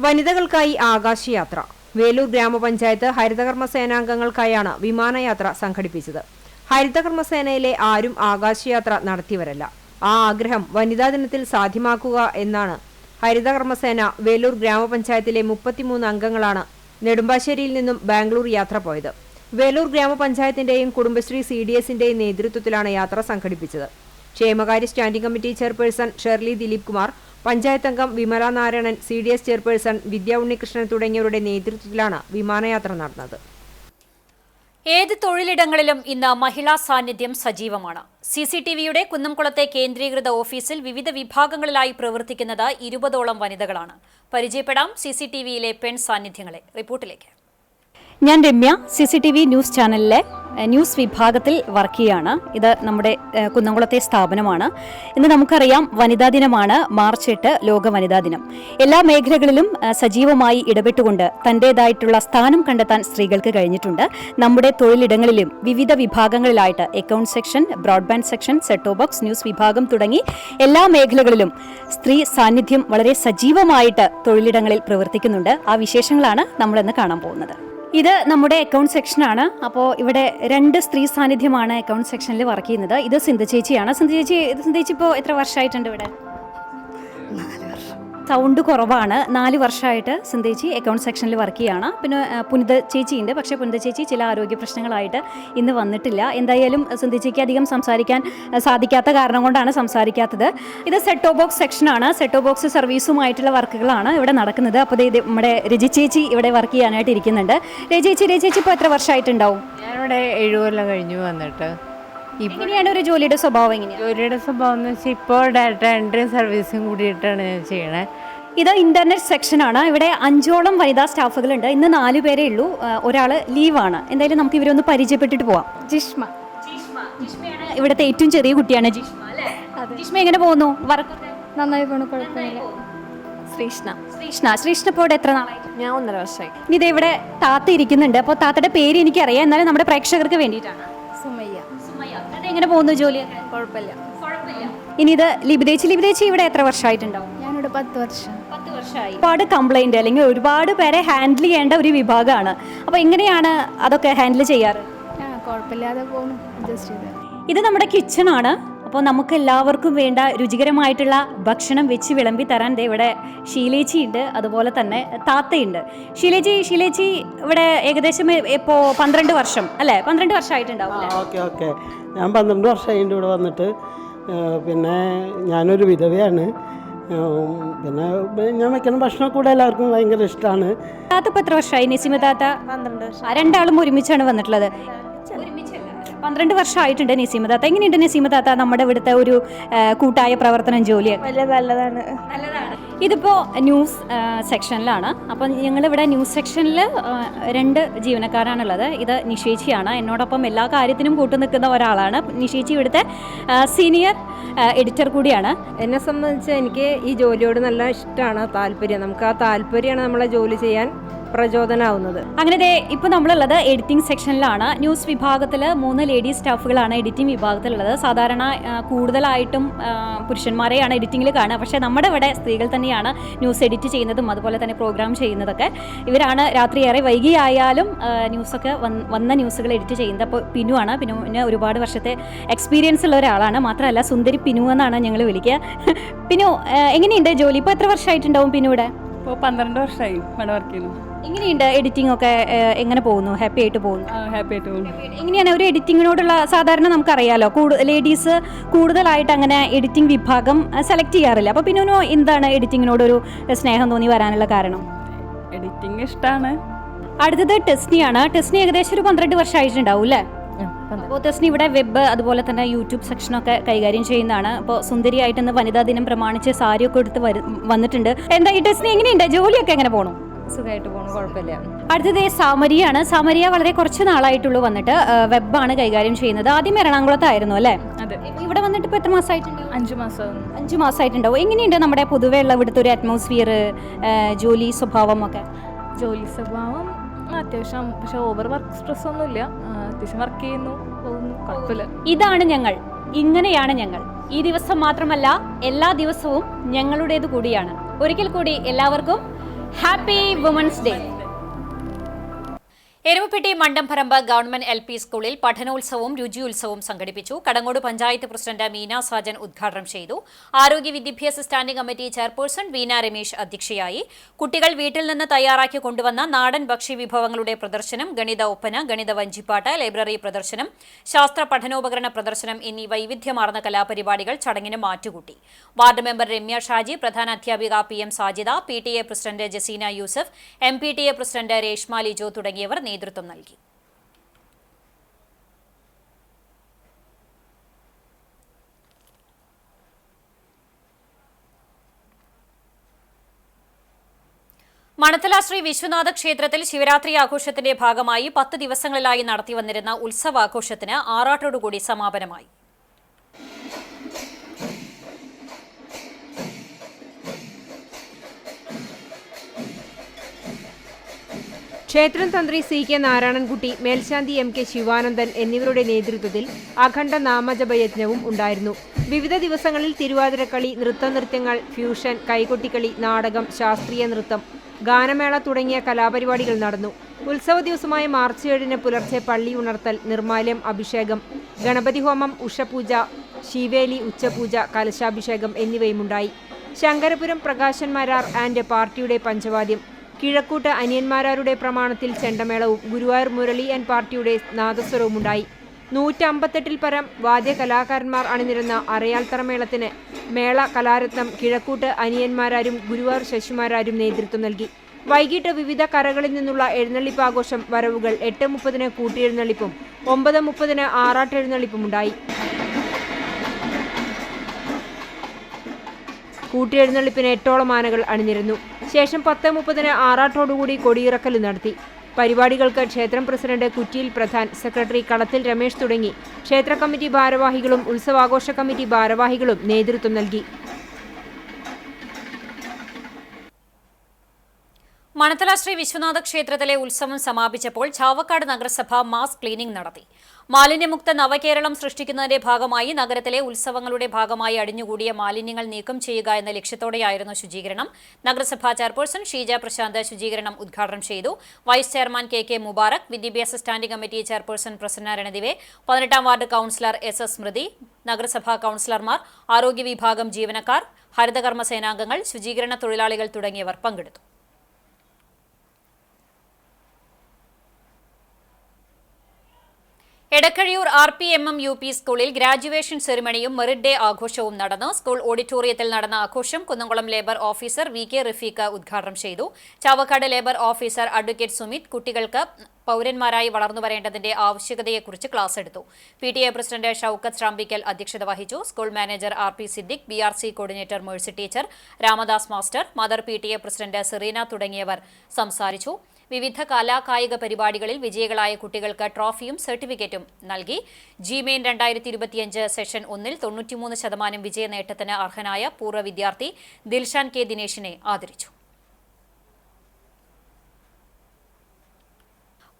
വനിതകൾക്കായി ആകാശയാത്ര. വേലൂർ ഗ്രാമപഞ്ചായത്ത് ഹരിതകർമ്മ സേനാംഗങ്ങൾക്കായാണ് വിമാനയാത്ര സംഘടിപ്പിച്ചത്. ഹരിതകർമ്മസേനയിലെ ആരും ആകാശയാത്ര നടത്തിയവരല്ല. ആ ആഗ്രഹം വനിതാ ദിനത്തിൽ സാധ്യമാക്കുക എന്നാണ് ഹരിതകർമ്മസേന വേലൂർ ഗ്രാമപഞ്ചായത്തിലെ 33 അംഗങ്ങളാണ് നെടുമ്പാശ്ശേരിയിൽ നിന്നും ബാംഗ്ലൂർ യാത്ര പോയത്. വേലൂർ ഗ്രാമപഞ്ചായത്തിന്റെയും കുടുംബശ്രീ CDSന്റെയും നേതൃത്വത്തിലാണ് യാത്ര സംഘടിപ്പിച്ചത്. ക്ഷേമകാര്യ standing committee chairperson Shirley Dileep Kumar, panchayat അംഗം വിമല നാരായണൻ, CDS ചെയർപേഴ്സൺ വിദ്യ ഉണ്ണികൃഷ്ണൻ തുടങ്ങിയവരുടെ നേതൃത്വത്തിലാണ് വിമാനയാത്ര നടന്നത്. ഏത് തൊഴിലിടങ്ങളിലും ഇന്ന് മഹിളാ സാന്നിധ്യം സജീവമാണ്. CCTVയുടെ കുന്നംകുളത്തെ കേന്ദ്രീകൃത ഓഫീസിൽ വിവിധ വിഭാഗങ്ങളിലായി പ്രവർത്തിക്കുന്നത് 20ഓളം വനിതകളാണ്. പരിചയപ്പെടാം CCTVയിലെ പെൺ സാന്നിധ്യങ്ങളെ. റിപ്പോർട്ടിലേക്ക്. ഞാൻ രമ്യ, CCTV ന്യൂസ് ചാനലിലെ ന്യൂസ് വിഭാഗത്തിൽ വർക്ക് ചെയ്യുകയാണ്. ഇത് നമ്മുടെ കുന്നംകുളത്തെ സ്ഥാപനമാണ്. ഇന്ന് നമുക്കറിയാം വനിതാ ദിനമാണ്, മാർച്ച് 8 ലോക വനിതാ ദിനം. എല്ലാ മേഖലകളിലും സജീവമായി ഇടപെട്ടുകൊണ്ട് തൻ്റേതായിട്ടുള്ള സ്ഥാനം കണ്ടെത്താൻ സ്ത്രീകൾക്ക് കഴിഞ്ഞിട്ടുണ്ട്. നമ്മുടെ തൊഴിലിടങ്ങളിലും വിവിധ വിഭാഗങ്ങളിലായിട്ട് account section, broadband section, set top box, news വിഭാഗം തുടങ്ങി എല്ലാ മേഖലകളിലും സ്ത്രീ സാന്നിധ്യം വളരെ സജീവമായിട്ട് തൊഴിലിടങ്ങളിൽ പ്രവർത്തിക്കുന്നുണ്ട്. ആ വിശേഷങ്ങളാണ് നമ്മളിന്ന് കാണാൻ പോകുന്നത്. ഇത് നമ്മുടെ അക്കൗണ്ട് സെക്ഷനാണ്. അപ്പോൾ ഇവിടെ 2 സ്ത്രീ സാന്നിധ്യമാണ് അക്കൗണ്ട് സെക്ഷനിൽ വർക്ക് ചെയ്യുന്നത്. ഇത് സിന്ധു ചേച്ചിയാണ്. സിന്ധു ചേച്ചി ഇപ്പോൾ എത്ര വർഷമായിട്ടുണ്ട് ഇവിടെ? 4 വർഷം. സൗണ്ട് കുറവാണ്. 4 വർഷമായിട്ട് സിന്ധേച്ചി അക്കൗണ്ട് സെക്ഷനിൽ വർക്ക് ചെയ്യുകയാണ്. പിന്നെ പുനിത ചേച്ചിയുണ്ട്. പക്ഷേ പുനിത ചേച്ചി ചില ആരോഗ്യ പ്രശ്നങ്ങളായിട്ട് ഇന്ന് വന്നിട്ടില്ല. എന്തായാലും സിന്ധേച്ചിക്ക് അധികം സംസാരിക്കാൻ സാധിക്കാത്ത കാരണം കൊണ്ടാണ് സംസാരിക്കാത്തത്. ഇത് സെറ്റ് ടോപ്പ് ബോക്സ് സെക്ഷനാണ്. സെറ്റ് ടോപ്പ് ബോക്സ് സർവീസുമായിട്ടുള്ള വർക്കുകളാണ് ഇവിടെ നടക്കുന്നത്. അപ്പോൾ ഇത് നമ്മുടെ രജി ചേച്ചി ഇവിടെ വർക്ക് ചെയ്യാനായിട്ട് ഇരിക്കുന്നുണ്ട്. രജി ചേച്ചി ഇപ്പോൾ എത്ര വർഷമായിട്ടുണ്ടാവും? ഞാനിവിടെ 7 കൊല്ലം കഴിഞ്ഞു വന്നിട്ട്. എങ്ങനെയാണ് ഒരു ജോലിയുടെ സ്വഭാവം? എങ്ങനെയാണ് ജോലിയുടെ സ്വഭാവം എന്ന് വെച്ചാൽ ഇപ്പോൾ ഡാറ്റ എൻട്രി സർവീസും കൂടിയിട്ടാണ് ഞാൻ ചെയ്യണത്. ഇത് ഇന്റർനെറ്റ് സെക്ഷനാണ്. ഇവിടെ 5ഓളം വനിതാ സ്റ്റാഫുകളുണ്ട്. ഇന്ന് 4 പേരേ ഉള്ളൂ. ഒരാൾ ലീവാണ്. എന്തായാലും നമുക്ക് ഇവരൊന്ന് പരിചയപ്പെട്ടിട്ട് പോവാം. ജിഷ്മയാണ് ഇവിടുത്തെ ഏറ്റവും ചെറിയ കുട്ടിയാണ് ജിഷ്മ അല്ലേ? ജിഷ്മ എങ്ങനെ പോകുന്നു? വർക്കൊക്കെ നന്നായി പോണു, കുഴപ്പമില്ല. ശ്രീഷ്ണ ഇപ്പോൾ ഇവിടെ എത്ര നാളായി? ഞാൻ 1.5 വർഷമായി. ഇനി ഇത് ഇവിടെ താത്ത ഇരിക്കുന്നുണ്ട്. അപ്പോൾ താത്തയുടെ പേര് എനിക്കറിയാം, എന്നാലും നമ്മുടെ പ്രേക്ഷകർക്ക് വേണ്ടിയിട്ടാണ്. സുമയ്യ. എങ്ങനെ പോകുന്നു ജോലിയൊക്കെ? കുഴപ്പമില്ല. ഇനി ഇത് ലിബിതേച്ചി ഇവിടെ എത്ര വർഷമായിട്ടുണ്ടാവും? ഞാനിവിടെ 10 വർഷം. 10 വർഷമായി. ഒരുപാട് കംപ്ലൈന്റ് അല്ലെങ്കിൽ ഒരുപാട് പേരെ ഹാൻഡിൽ ചെയ്യേണ്ട ഒരു വിഭാഗമാണ്. അപ്പോൾ എങ്ങനെയാണ് അതൊക്കെ ഹാൻഡിൽ ചെയ്യാറ്? കുഴപ്പമില്ലാതെ പോകുന്നു, അഡ്ജസ്റ്റ് ചെയ്ത്. ഇത് നമ്മുടെ കിച്ചണാണ്. അപ്പോൾ നമുക്ക് എല്ലാവർക്കും വേണ്ട രുചികരമായിട്ടുള്ള ഭക്ഷണം വെച്ച് വിളമ്പി തരാൻ ദേ ഇവിടെ ഷീലേച്ചി ഉണ്ട്, അതുപോലെ തന്നെ താത്തയുണ്ട്. ഷീലേച്ചി ഇവിടെ ഏകദേശം ഇപ്പോൾ 12 വർഷം അല്ലേ? 12 വർഷമായിട്ടുണ്ടാവും. ഓക്കെ ഞാൻ 12 വർഷമായി ഇവിടെ വന്നിട്ട്. പിന്നെ ഞാനൊരു വിധവയാണ്. പിന്നെ ഞാൻ വെക്കുന്ന ഭക്ഷണം കൂടെ എല്ലാവർക്കും ഭയങ്കര ഇഷ്ടമാണ്. താത്ത ഇപ്പോൾ എത്ര വർഷമായി? നസീമ താത്ത 12 വർഷം. രണ്ടാളും ഒരുമിച്ചാണ് വന്നിട്ടുള്ളത്. 12 വർഷമായിട്ടുണ്ട് നസീമ താത്ത. എങ്ങനെയുണ്ട് നസീമ താത്ത നമ്മുടെ ഇവിടുത്തെ ഒരു കൂട്ടായ പ്രവർത്തനം ജോലിയൊക്കെ? വലിയ നല്ലതാണ്. ഇതിപ്പോൾ ന്യൂസ് സെക്ഷനിലാണ്. അപ്പം ഞങ്ങളിവിടെ ന്യൂസ് സെക്ഷനിൽ 2 ജീവനക്കാരാണുള്ളത്. ഇത് നിഷേച്ചിയാണ്, എന്നോടൊപ്പം എല്ലാ കാര്യത്തിനും കൂട്ടു നിൽക്കുന്ന ഒരാളാണ്. നിഷേച്ചി ഇവിടുത്തെ സീനിയർ എഡിറ്റർ കൂടിയാണ്. എന്നെ സംബന്ധിച്ച് എനിക്ക് ഈ ജോലിയോട് നല്ല ഇഷ്ടമാണ്, താല്പര്യം. നമുക്ക് ആ താല്പര്യമാണ് നമ്മളെ ജോലി ചെയ്യാൻ പ്രചോദനമാവുന്നത്. അങ്ങനെ ഇപ്പോൾ നമ്മളുള്ളത് എഡിറ്റിംഗ് സെക്ഷനിലാണ്. ന്യൂസ് വിഭാഗത്തിൽ 3 ലേഡീസ് സ്റ്റാഫുകളാണ് എഡിറ്റിംഗ് വിഭാഗത്തിലുള്ളത്. സാധാരണ കൂടുതലായിട്ടും പുരുഷന്മാരെയാണ് എഡിറ്റിങ്ങിൽ കാണുക. പക്ഷേ നമ്മുടെ ഇവിടെ സ്ത്രീകൾ തന്നെയാണ് ന്യൂസ് എഡിറ്റ് ചെയ്യുന്നതും അതുപോലെ തന്നെ പ്രോഗ്രാം ചെയ്യുന്നതൊക്കെ. ഇവരാണ് രാത്രി ഏറെ വൈകിയായാലും ന്യൂസൊക്കെ വന്ന ന്യൂസുകൾ എഡിറ്റ് ചെയ്യുന്നത്. അപ്പോൾ പിന്നുവാണ്. പിന്നുവിന് ഒരുപാട് വർഷത്തെ എക്സ്പീരിയൻസ് ഉള്ള ഒരാളാണ്. മാത്രമല്ല സുന്ദരി പിന്നു എന്നാണ് ഞങ്ങൾ വിളിക്കുക. പിന്നു എങ്ങനെയുണ്ട് ജോലി? ഇപ്പോൾ എത്ര വർഷമായിട്ടുണ്ടാവും പിന്നു ഇവിടെ? ഇപ്പോൾ 12 വർഷമായി ഇവിടെ വർക്ക് ചെയ്യുന്നു. എങ്ങനെയുണ്ട് എഡിറ്റിംഗ് ഒക്കെ? എങ്ങനെ പോകുന്നു? ഹാപ്പി ആയിട്ട് പോകുന്നു? ഹാപ്പി ആയിട്ട് പോകുന്നു. എങ്ങനെയാണ് ഒരു എഡിറ്റിങ്ങിനോടുള്ള, സാധാരണ നമുക്കറിയാലോ ലേഡീസ് കൂടുതലായിട്ട് അങ്ങനെ എഡിറ്റിംഗ് വിഭാഗം സെലക്ട് ചെയ്യാറില്ല. അപ്പോൾ പിന്നെ എന്താണ് എഡിറ്റിങ്ങിനോടൊരു സ്നേഹം തോന്നി വരാനുള്ള കാരണം? എഡിറ്റിംഗ് ഇഷ്ടമാണ്. അടുത്തത് ടെസ്നിയാണ്. ടെസ്നി ഏകദേശം ഒരു 12 വർഷമായിട്ടുണ്ടാവും അല്ലേ? അപ്പോൾ ടെസ്നി ഇവിടെ വെബ് അതുപോലെ തന്നെ യൂട്യൂബ് സെക്ഷനൊക്കെ കൈകാര്യം ചെയ്യുന്നതാണ്. അപ്പോൾ സുന്ദരിയായിട്ട് ഇന്ന് വനിതാ ദിനം പ്രമാണിച്ച് സാരിയൊക്കെ എടുത്ത് വന്നിട്ടുണ്ട്. എന്താ ഈ ടെസ്നി എങ്ങനെയുണ്ട് ജോലിയൊക്കെ? എങ്ങനെ പോകണം? സുഖമായിട്ട് പോകണം, കുഴപ്പമില്ല. അടുത്തത് സാമരിയാണ്. സാമരിയ വളരെ കുറച്ച് നാളായിട്ടുള്ളൂ വന്നിട്ട്. വെബാണ് കൈകാര്യം ചെയ്യുന്നത്. ആദ്യം എറണാകുളത്തായിരുന്നു അല്ലേ? അതെ. ഇവിടെ വന്നിട്ട് ഇപ്പോൾ എത്ര മാസമായിട്ടുണ്ടാവും? 5 മാസം. 5 മാസമായിട്ടുണ്ടാവും. എങ്ങനെയുണ്ട് നമ്മുടെ പൊതുവേ ഉള്ള ഇവിടുത്തെ ഒരു അറ്റ്മോസ്ഫിയർ, ജോലി സ്വഭാവം ഒക്കെ? ജോലി സ്വഭാവം അത്യാവശ്യം, പക്ഷെ ഓവർ വർക്ക് സ്ട്രെസ് ഒന്നുമില്ല. അത്യാവശ്യം വർക്ക് ചെയ്യുന്നു, പോകുന്നു, കുഴപ്പമില്ല. ഇതാണ് ഞങ്ങൾ, ഇങ്ങനെയാണ് ഞങ്ങൾ. ഈ ദിവസം മാത്രമല്ല, എല്ലാ ദിവസവും ഞങ്ങളുടേത് കൂടിയാണ്. ഒരിക്കൽ കൂടി എല്ലാവർക്കും happy women's day. Erumapetty Mandamparambu government LP സ്കൂളിൽ പഠനോത്സവവും രുചിയുത്സവവും സംഘടിപ്പിച്ചു. കടങ്ങോട് പഞ്ചായത്ത് പ്രസിഡന്റ് മീന സാജൻ ഉദ്ഘാടനം ചെയ്തു. ആരോഗ്യ വിദ്യാഭ്യാസ standing committee chairperson Veena Ramesh അധ്യക്ഷയായി. കുട്ടികൾ വീട്ടിൽ നിന്ന് തയ്യാറാക്കി കൊണ്ടുവന്ന നാടൻ ഭക്ഷ്യവിഭവങ്ങളുടെ പ്രദർശനം, ഗണിത ഒപ്പന, ഗണിത വഞ്ചിപ്പാട്ട്, ലൈബ്രറി പ്രദർശനം, ശാസ്ത്ര പഠനോപകരണ പ്രദർശനം എന്നീ വൈവിധ്യമാർന്ന കലാപരിപാടികൾ ചടങ്ങിന് മാറ്റുകൂട്ടി. വാർഡ് മെമ്പർ രമ്യ ഷാജി, പ്രധാന അധ്യാപിക PM Sajida, PTA president Jaseena Yusuf, MPTA president Reshma Lijo തുടങ്ങിയവർ നേതൃത്വം നൽകി. മണത്തല ശ്രീ വിശ്വനാഥ ക്ഷേത്രത്തിൽ ശിവരാത്രി ആഘോഷത്തിന്റെ ഭാഗമായി 10 ദിവസങ്ങളിലായി നടത്തിവന്നിരുന്ന ഉത്സവാഘോഷത്തിന് ആറാട്ടോടുകൂടി സമാപനമായി. ക്ഷേത്രം തന്ത്രി CK നാരായണൻകുട്ടി, മേൽശാന്തി MK ശിവാനന്ദൻ എന്നിവരുടെ നേതൃത്വത്തിൽ അഖണ്ഡ നാമജപയജ്ഞവും ഉണ്ടായിരുന്നു. വിവിധ ദിവസങ്ങളിൽ തിരുവാതിരക്കളി, നൃത്തനൃത്യങ്ങൾ, ഫ്യൂഷൻ, കൈകൊട്ടിക്കളി, നാടകം, ശാസ്ത്രീയ നൃത്തം, ഗാനമേള തുടങ്ങിയ കലാപരിപാടികൾ നടന്നു. ഉത്സവ ദിവസമായ മാർച്ച് 7 പുലർച്ചെ പള്ളി ഉണർത്തൽ, നിർമ്മാല്യം, അഭിഷേകം, ഗണപതി ഹോമം, ഉഷപൂജ, ശിവേലി, ഉച്ചപൂജ, കലശാഭിഷേകം എന്നിവയുമുണ്ടായി. ശങ്കരപുരം പ്രകാശന്മാരാർ ആൻഡ് പാർട്ടിയുടെ പഞ്ചവാദ്യം, കിഴക്കൂട്ട് അനിയന്മാരാരുടെ പ്രമാണത്തിൽ ചെണ്ടമേളവും ഗുരുവായൂർ മുരളി ആൻഡ് പാർട്ടിയുടെ നാദസ്വരവുമുണ്ടായി. 158 പരം വാദ്യകലാകാരന്മാർ അണിനിരുന്ന അറയാൽത്തറമേളത്തിന് മേള കലാരത്നം കിഴക്കൂട്ട് അനിയന്മാരാരും ഗുരുവായൂർ ശശിമാരാരും നേതൃത്വം നൽകി. വൈകിട്ട് വിവിധ കരകളിൽ നിന്നുള്ള എഴുന്നള്ളിപ്പാഘോഷം വരവുകൾ 8:30 കൂട്ടിയെഴുന്നള്ളിപ്പും 9:30 ആറാട്ടെഴുന്നള്ളിപ്പുമുണ്ടായി. കൂട്ടിയെഴുന്നള്ളിപ്പിന് 8ഓളം ആനകൾ അണിനിരന്നു. ശേഷം 10:30 ആറാട്ടോടുകൂടി കൊടിയിറക്കൽ നടത്തി. പരിപാടികൾക്ക് ക്ഷേത്രം പ്രസിഡന്റ് കുറ്റിയിൽ പ്രധാൻ, സെക്രട്ടറി കളത്തിൽ രമേശ് തുടങ്ങി ക്ഷേത്ര കമ്മിറ്റി ഭാരവാഹികളും ഉത്സവാഘോഷ കമ്മിറ്റി ഭാരവാഹികളും നേതൃത്വം നൽകി. മണത്തല ശ്രീ വിശ്വനാഥ ക്ഷേത്രത്തിലെ ഉത്സവം സമാപിച്ചപ്പോൾ ചാവക്കാട് നഗരസഭ മാസ് ക്ലീനിംഗ് നടത്തി. മാലിന്യമുക്ത നവകേരളം സൃഷ്ടിക്കുന്നതിന്റെ ഭാഗമായി നഗരത്തിലെ ഉത്സവങ്ങളുടെ ഭാഗമായി അടിഞ്ഞുകൂടിയ മാലിന്യങ്ങൾ നീക്കം ചെയ്യുക എന്ന ലക്ഷ്യത്തോടെയായിരുന്നു ശുചീകരണം. നഗരസഭാ ചെയർപേഴ്സൺ ഷീജ പ്രശാന്ത് ശുചീകരണം ഉദ്ഘാടനം ചെയ്തു. വൈസ് ചെയർമാൻ കെ മുബാറക്, വിദ്യാഭ്യാസ standing committee chairperson Prasanna Ranadive, 18ാം ward councillor SS സ്മൃതി, നഗരസഭാ കൌൺസിലർമാർ, ആരോഗ്യ വിഭാഗം ജീവനക്കാർ, ഹരിതകർമ്മ സേനാംഗങ്ങൾ, ശുചീകരണ തൊഴിലാളികൾ തുടങ്ങിയവർ പങ്കെടുത്തു. എടക്കഴിയൂർ RPMM UP സ്കൂളിൽ ഗ്രാജുവേഷൻ സെറിമണിയും മെറിറ്റ് ഡേ ആഘോഷവും നടന്നു. സ്കൂൾ ഓഡിറ്റോറിയത്തിൽ നടന്ന ആഘോഷം Kunnamkulam labour officer VK Rafeeq ഉദ്ഘാടനം ചെയ്തു. Chavakkad labour officer advocate Sumith കുട്ടികൾക്ക് പൗരന്മാരായി വളർന്നു വരേണ്ടതിന്റെ ആവശ്യകതയെക്കുറിച്ച് ക്ലാസ് എടുത്തു. PTA പ്രസിഡന്റ് ഷൌക്കത്ത് റാംബിക്കൽ അധ്യക്ഷത വഹിച്ചു. School manager RP Siddique, BRC coordinator Mercy teacher, Ramadas master, mother PTA president Sereena തുടങ്ങിയവർ സംസാരിച്ചു. വിവിധ കലാകായിക പരിപാടികളിൽ വിജയികളായ കുട്ടികൾക്ക് ട്രോഫിയും സർട്ടിഫിക്കറ്റും നൽകി. GMain 2025 സെഷൻ 1-ൽ 93% വിജയ നേട്ടത്തിന് അർഹനായ പൂർവ്വ വിദ്യാർത്ഥി ദിൽഷാൻ K ദിനേശിനെ ആദരിച്ചു.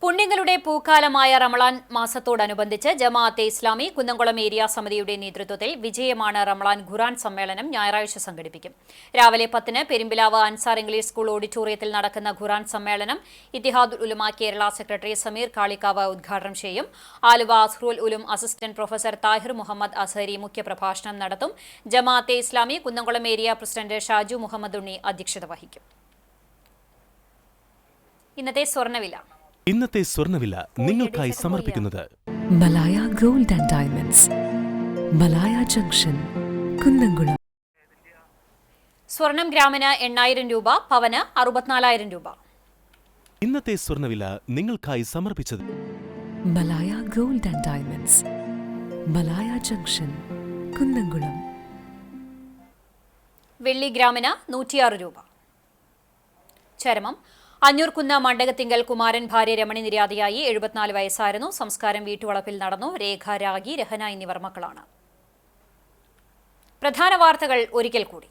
പുണ്യങ്ങളുടെ പൂക്കാലമായ റമളാൻ മാസത്തോടനുബന്ധിച്ച് ജമാഅത്തെ ഇസ്ലാമി കുന്നംകുളം ഏരിയ സമിതിയുടെ നേതൃത്വത്തിൽ വിജയമാണ് റമളാൻ ഖുർആൻ സമ്മേളനം ഞായറാഴ്ച സംഘടിപ്പിക്കും. രാവിലെ 10-ന് പെരുമ്പിലാവ് അൻസാർ ഇംഗ്ലീഷ് സ്കൂൾ ഓഡിറ്റോറിയത്തിൽ നടക്കുന്ന ഖുർആൻ സമ്മേളനം ഇത്തിഹാദുൽ ഉലമ കേരള സെക്രട്ടറി സമീർ കാളിക്കാവ് ഉദ്ഘാടനം ചെയ്യും. ആലുവ അസ്ഹറുൽ ഉലും അസിസ്റ്റന്റ് പ്രൊഫസർ താഹിർ മുഹമ്മദ് അസ്ഹരി മുഖ്യപ്രഭാഷണം നടത്തും. ജമാഅത്തെ ഇസ്ലാമി കുന്നംകുളം ഏരിയ പ്രസിഡന്റ് ഷാജു മുഹമ്മദ് ഉണ്ണി അധ്യക്ഷത വഹിക്കും. ഇന്നത്തെ സ്വർണ്ണവില നിങ്ങൾക്കായി സമർപ്പിക്കുന്നത് Malaya gold and diamonds, Malaya junction, Kunnamkulam. സ്വർണം ഗ്രാമിന് 8000 രൂപ, പവന് 64000 രൂപ. ഇന്നത്തെ സ്വർണ്ണവില നിങ്ങൾക്കായി സമർപ്പിച്ചത് Malaya gold and diamonds, Malaya junction, Kunnamkulam. വെള്ളി ഗ്രാമിന് 106 രൂപ. ചരമം അഞ്ഞൂർകുന്ന് മണ്ഡകത്തിങ്കൽ കുമാരൻ ഭാര്യ രമണി നിര്യാതയായി. 74 വയസ്സായിരുന്നു. സംസ്കാരം വീട്ടുവളപ്പിൽ നടന്നു. രേഖ, രാഗി, രഹന എന്നിവർ മക്കളാണ്. പ്രധാന വാർത്തകൾ ഒരിക്കൽ കൂടി.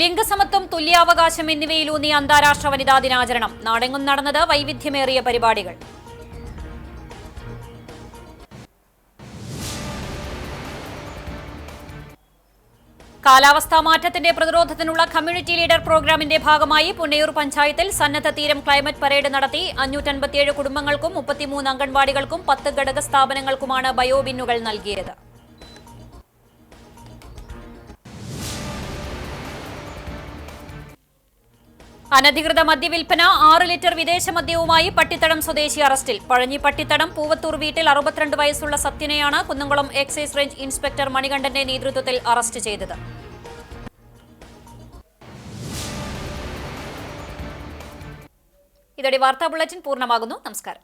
ലിംഗസമത്വം, തുല്യാവകാശം എന്നിവയിലൂന്നി അന്താരാഷ്ട്ര വനിതാ ദിനാചരണം. നാടെങ്ങും നടന്നത് വൈവിധ്യമേറിയ പരിപാടികൾ. കാലാവസ്ഥാ മാറ്റത്തിന്റെ പ്രതിരോധത്തിനുള്ള കമ്മ്യൂണിറ്റി ലീഡർ പ്രോഗ്രാമിന്റെ ഭാഗമായി പുന്നയൂർ പഞ്ചായത്തിൽ സന്നദ്ധ തീരം ക്ലൈമറ്റ് പരേഡ് നടത്തി. 557 കുടുംബങ്ങൾക്കും 33 അംഗൻവാടികൾക്കും 10 ഘടക സ്ഥാപനങ്ങൾക്കുമാണ് ബയോബിന്നുകൾ നൽകിയത്. അനധികൃത മദ്യവിൽപ്പന, 6 ലിറ്റർ വിദേശ മദ്യവുമായി പട്ടിത്തടം സ്വദേശി അറസ്റ്റിൽ. പഴഞ്ഞി പട്ടിത്തടം പൂവത്തൂർ വീട്ടിൽ 62 വയസ്സുള്ള സത്യനെയാണ് കുന്നംകുളം എക്സൈസ് റേഞ്ച് ഇൻസ്പെക്ടർ മണികണ്ഠന്റെ നേതൃത്വത്തിൽ അറസ്റ്റ് ചെയ്തത്. ഇതോടെ വാർത്താ ബുള്ളറ്റിൻ പൂർണ്ണമാകുന്നു. നമസ്കാരം.